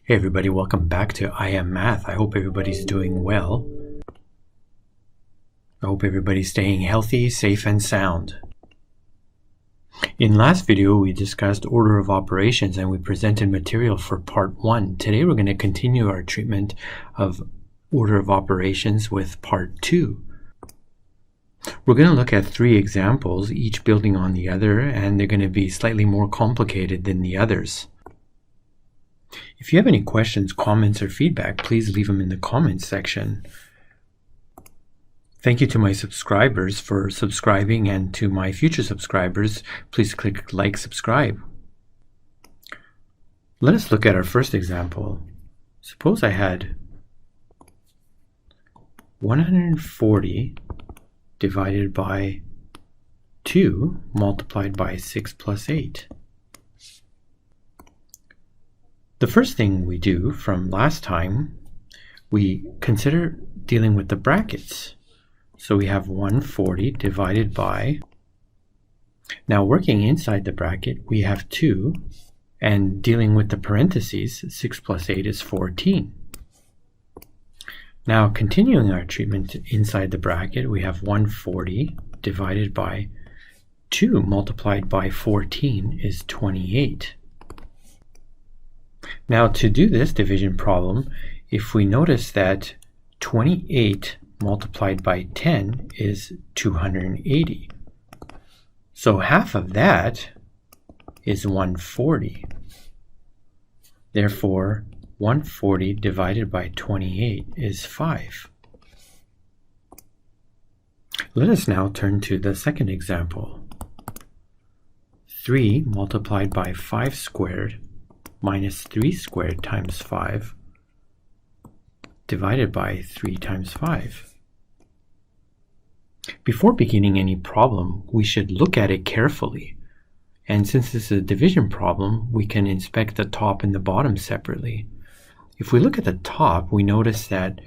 Hey everybody, welcome back to I Am Math. I hope everybody's doing well. I hope everybody's staying healthy, safe, and sound. In last video, we discussed order of operations and we presented material for part 1. Today we're going to continue our treatment of order of operations with part 2. We're going to look at 3 examples, each building on the other, and they're going to be slightly more complicated than the others. If you have any questions, comments, or feedback, please leave them in the comments section. Thank you to my subscribers for subscribing, and to my future subscribers, please click like, subscribe. Let us look at our first example. Suppose I had 140 divided by 2 multiplied by 6 plus 8. The first thing we do from last time, we consider dealing with the brackets. So we have 140 divided by, now working inside the bracket, we have 2, and dealing with the parentheses, 6 plus 8 is 14. Now continuing our treatment inside the bracket, we have 140 divided by 2 multiplied by 14 is 28. Now to do this division problem, if we notice that 28 multiplied by 10 is 280. So half of that is 140. Therefore, 140 divided by 28 is 5. Let us now turn to the second example. 3 multiplied by 5 squared minus 3 squared times 5 divided by 3 times 5. Before beginning any problem, we should look at it carefully. And since this is a division problem, we can inspect the top and the bottom separately. If we look at the top, we notice that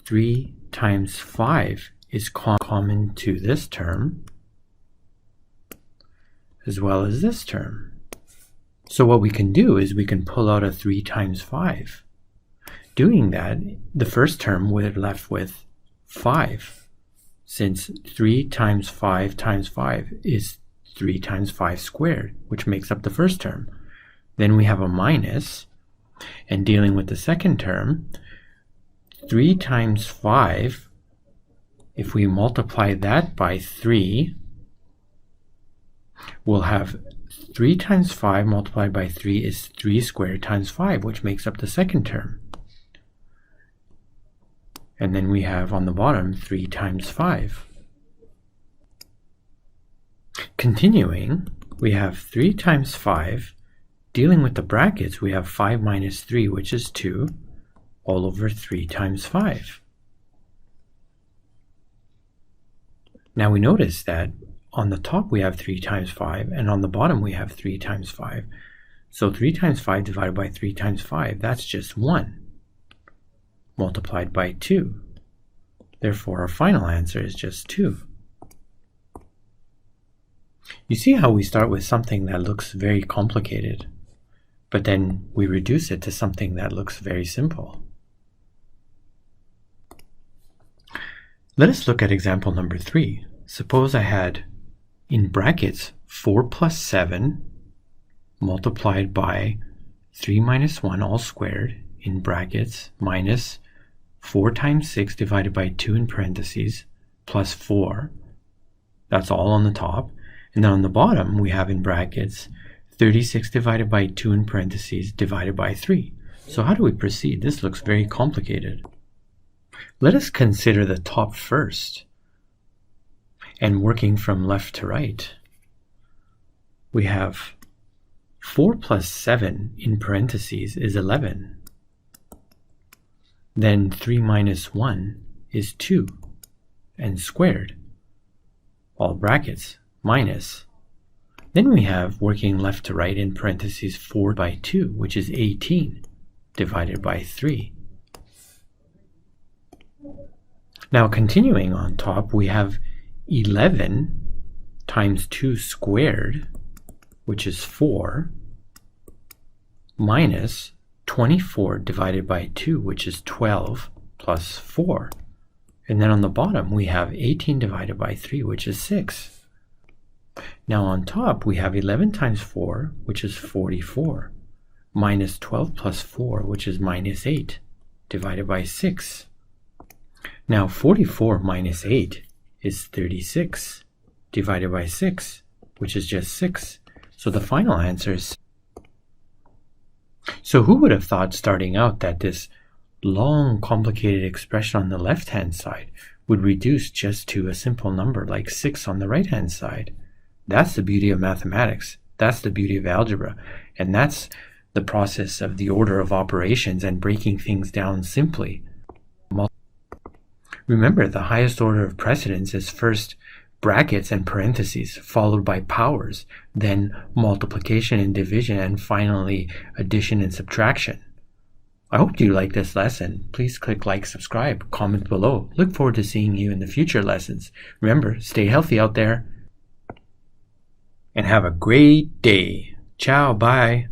3 times 5 is common to this term, as well as this term. So what we can do is we can pull out a 3 times 5. Doing that, the first term would have left with 5, since 3 times 5 times 5 is 3 times 5 squared, which makes up the first term. Then we have a minus, and dealing with the second term, 3 times 5, if we multiply that by 3, we'll have 3 times 5 multiplied by 3 is 3 squared times 5, which makes up the second term. And then we have on the bottom 3 times 5. Continuing, we have 3 times 5. Dealing with the brackets, we have 5 minus 3, which is 2, all over 3 times 5. Now we notice that on the top we have 3 times 5, and on the bottom we have 3 times 5. So 3 times 5 divided by 3 times 5, that's just 1, multiplied by 2. Therefore, our final answer is just 2. You see how we start with something that looks very complicated, but then we reduce it to something that looks very simple. Let us look at example number 3. Suppose I had in brackets 4 plus 7 multiplied by 3 minus 1 all squared in brackets minus 4 times 6 divided by 2 in parentheses plus 4. That's all on the top. And then on the bottom we have in brackets 36 divided by 2 in parentheses divided by 3. So how do we proceed? This looks very complicated. Let us consider the top first. And working from left to right, we have 4 plus 7 in parentheses is 11. Then 3 minus 1 is 2, and squared, all brackets, minus. Then we have, working left to right in parentheses, 4 by 2, which is 18, divided by 3. Now continuing on top, we have 11 times 2 squared, which is 4, minus 24 divided by 2, which is 12 plus 4. And then on the bottom, we have 18 divided by 3, which is 6. Now on top, we have 11 times 4, which is 44, minus 12 plus 4, which is minus 8, divided by 6. Now 44 minus 8 is 36, divided by 6, which is just 6. So the final answer is... So who would have thought starting out that this long, complicated expression on the left-hand side would reduce just to a simple number like 6 on the right-hand side? That's the beauty of mathematics. That's the beauty of algebra. And that's the process of the order of operations and breaking things down simply. Remember, the highest order of precedence is first brackets and parentheses, followed by powers, then multiplication and division, and finally addition and subtraction. I hope you like this lesson. Please click like, subscribe, comment below. Look forward to seeing you in the future lessons. Remember, stay healthy out there. And have a great day. Ciao, bye.